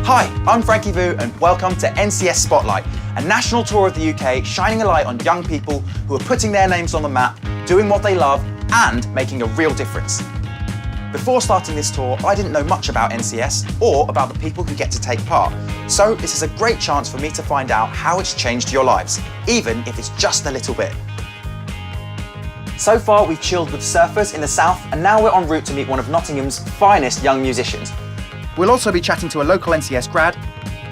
Hi, I'm Frankie Vu and welcome to NCS Spotlight, a national tour of the UK shining a light on young people who are putting their names on the map, doing what they love and making a real difference. Before starting this tour, I didn't know much about NCS or about the people who get to take part. So this is a great chance for me to find out how it's changed your lives, even if it's just a little bit. So far, we've chilled with surfers in the south and now we're en route to meet one of Nottingham's finest young musicians. We'll also be chatting to a local NCS grad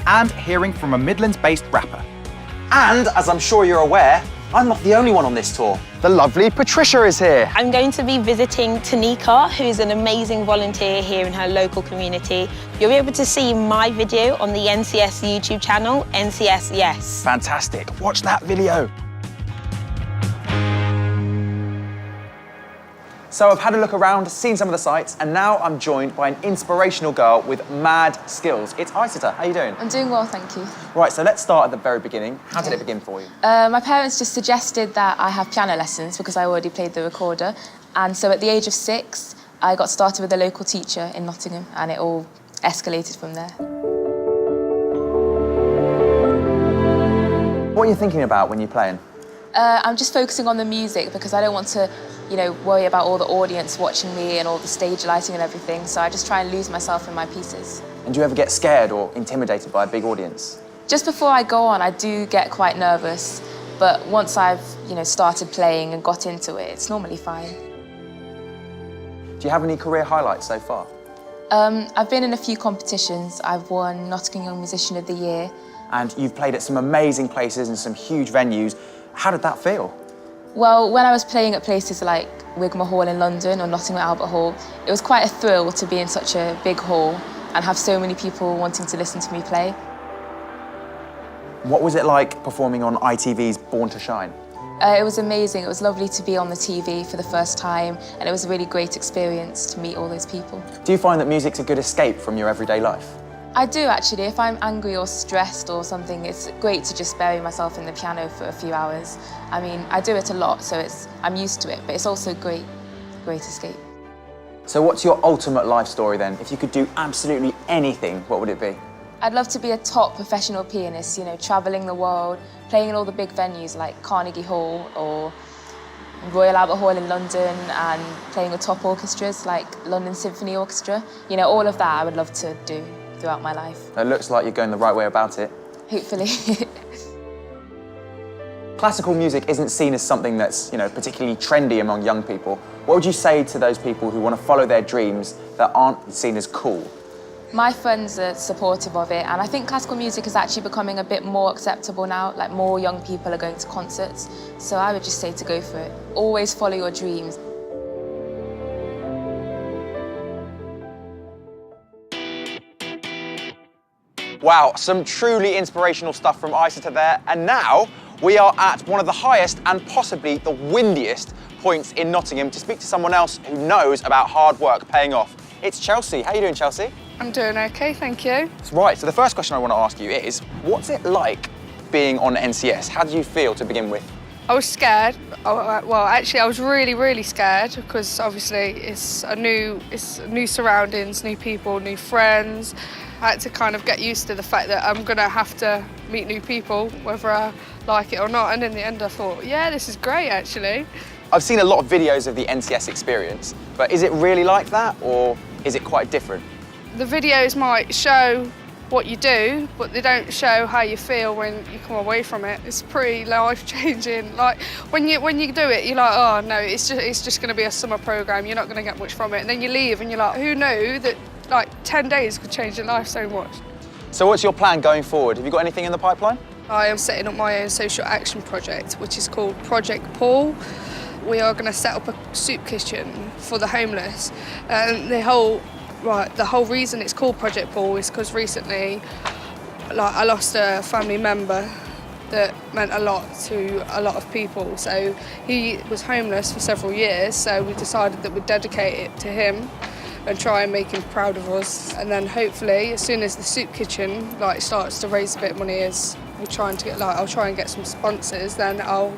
and hearing from a Midlands-based rapper. And, as I'm sure you're aware, I'm not the only one on this tour. The lovely Patricia is here. I'm going to be visiting Tanika, who's an amazing volunteer here in her local community. You'll be able to see my video on the NCS YouTube channel, NCS Yes. Fantastic. Watch that video. So I've had a look around, seen some of the sights, and now I'm joined by an inspirational girl with mad skills. It's Isata. How you doing? I'm doing well, thank you. Right, so let's start at the very beginning. How did it begin for you? My parents just suggested that I have piano lessons because I already played the recorder. And so at the age of 6, I got started with a local teacher in Nottingham and it all escalated from there. What are you thinking about when you're playing? I'm just focusing on the music because I don't want to, worry about all the audience watching me and all the stage lighting and everything. So I just try and lose myself in my pieces. And do you ever get scared or intimidated by a big audience? Just before I go on, I do get quite nervous. But once I've, started playing and got into it, it's normally fine. Do you have any career highlights so far? I've been in a few competitions. I've won Nottingham Young Musician of the Year. And you've played at some amazing places and some huge venues. How did that feel? Well, when I was playing at places like Wigmore Hall in London or Nottingham Albert Hall, it was quite a thrill to be in such a big hall and have so many people wanting to listen to me play. What was it like performing on ITV's Born to Shine? It was amazing. It was lovely to be on the TV for the first time and it was a really great experience to meet all those people. Do you find that music's a good escape from your everyday life? I do, actually. If I'm angry or stressed or something, it's great to just bury myself in the piano for a few hours. I mean, I do it a lot, so I'm used to it, but it's also a great escape. So what's your ultimate life story then? If you could do absolutely anything, what would it be? I'd love to be a top professional pianist, travelling the world, playing in all the big venues like Carnegie Hall or Royal Albert Hall in London and playing with top orchestras like London Symphony Orchestra. All of that I would love to do throughout my life. It looks like you're going the right way about it. Hopefully. Classical music isn't seen as something that's, particularly trendy among young people. What would you say to those people who want to follow their dreams that aren't seen as cool? My friends are supportive of it, and I think classical music is actually becoming a bit more acceptable now. Like, more young people are going to concerts, so I would just say to go for it. Always follow your dreams. Wow, some truly inspirational stuff from Isata there. And now we are at one of the highest and possibly the windiest points in Nottingham to speak to someone else who knows about hard work paying off. It's Chelsea. How are you doing, Chelsea? I'm doing okay, thank you. Right, so the first question I want to ask you is, what's it like being on NCS? How did you feel to begin with? I was scared. Well, actually, I was really, really scared because obviously it's new surroundings, new people, new friends. I had to kind of get used to the fact that I'm going to have to meet new people, whether I like it or not. And in the end, I thought, yeah, this is great, actually. I've seen a lot of videos of the NCS experience, but is it really like that, or is it quite different? The videos might show what you do, but they don't show how you feel when you come away from it. It's pretty life-changing. Like, when you do it, you're like, oh no, it's just going to be a summer programme, you're not going to get much from it. And then you leave and you're like, who knew that 10 days could change your life so much? So what's your plan going forward? Have you got anything in the pipeline? I am setting up my own social action project, which is called Project Paul. We are going to set up a soup kitchen for the homeless. And the whole reason it's called Project Paul is because recently I lost a family member that meant a lot to a lot of people. So he was homeless for several years, so we decided that we'd dedicate it to him and try and make him proud of us. And then hopefully, as soon as the soup kitchen starts to raise a bit of money, as we're trying to get, I'll try and get some sponsors, then I'll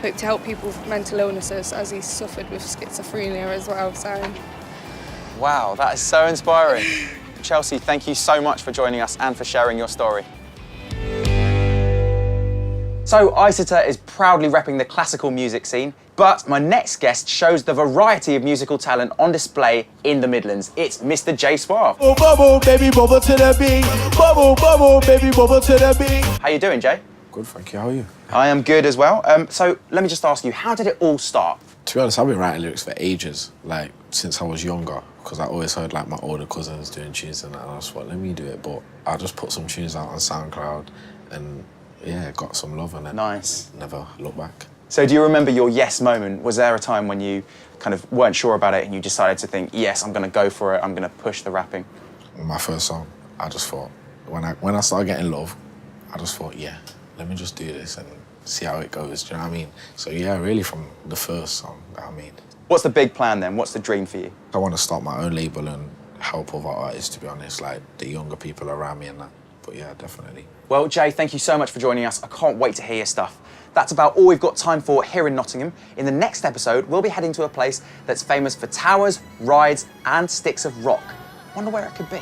hope to help people with mental illnesses, as he suffered with schizophrenia as well. So. Wow, that is so inspiring. Chelsea, thank you so much for joining us and for sharing your story. So Isita is proudly repping the classical music scene, but my next guest shows the variety of musical talent on display in the Midlands. It's Mr. Jay Suave. Oh, bubble, baby, bubble to the beat. Bubble, bubble, baby, bubble to the beat. How you doing, Jay? Good, thank you. How are you? I am good as well. So let me just ask you, how did it all start? To be honest, I've been writing lyrics for ages, like since I was younger, because I always heard like my older cousins doing tunes and that, and I just thought, let me do it. But I just put some tunes out on SoundCloud and yeah, got some love and then Nice. never looked back. So do you remember your yes moment? Was there a time when you kind of weren't sure about it and you decided to think, yes, I'm going to go for it, I'm going to push the rapping? My first song, I just thought, when I started getting love, I just thought, yeah, let me just do this and see how it goes, do you know what I mean? So yeah, really from the first song that I made. What's the big plan then? What's the dream for you? I want to start my own label and help other artists, to be honest, like the younger people around me and that. But yeah, definitely. Well, Jay, thank you so much for joining us. I can't wait to hear your stuff. That's about all we've got time for here in Nottingham. In the next episode, we'll be heading to a place that's famous for towers, rides, and sticks of rock. Wonder where it could be.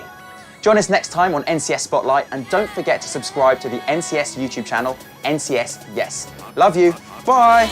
Join us next time on NCS Spotlight, and don't forget to subscribe to the NCS YouTube channel, NCS Yes. Love you. Bye.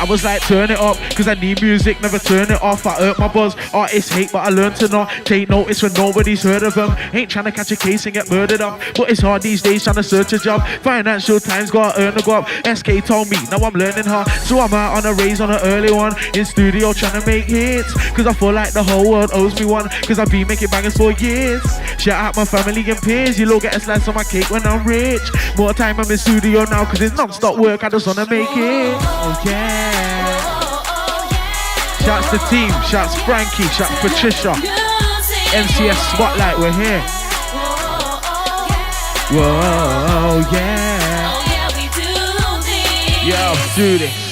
I was like, turn it up, cause I need music, never turn it off. I hurt my buzz, artists hate, but I learned to not take notice when nobody's heard of them. Ain't trying to catch a case and get murdered up, but it's hard these days trying to search a job. Financial times, gotta earn a go up. SK told me, now I'm learning hard, so I'm out on a raise on an early one. In studio trying to make hits, cause I feel like the whole world owes me one, cause I've been making bangers for years. Shout out my family and peers, you'll all get a slice on my cake when I'm rich. More time I'm in studio now, cause it's non-stop work, I just wanna make it. Oh yeah. Shouts to team, shouts Frankie, shouts Patricia. NCS Spotlight, we're here. Whoa, yeah. Yeah, let's do this.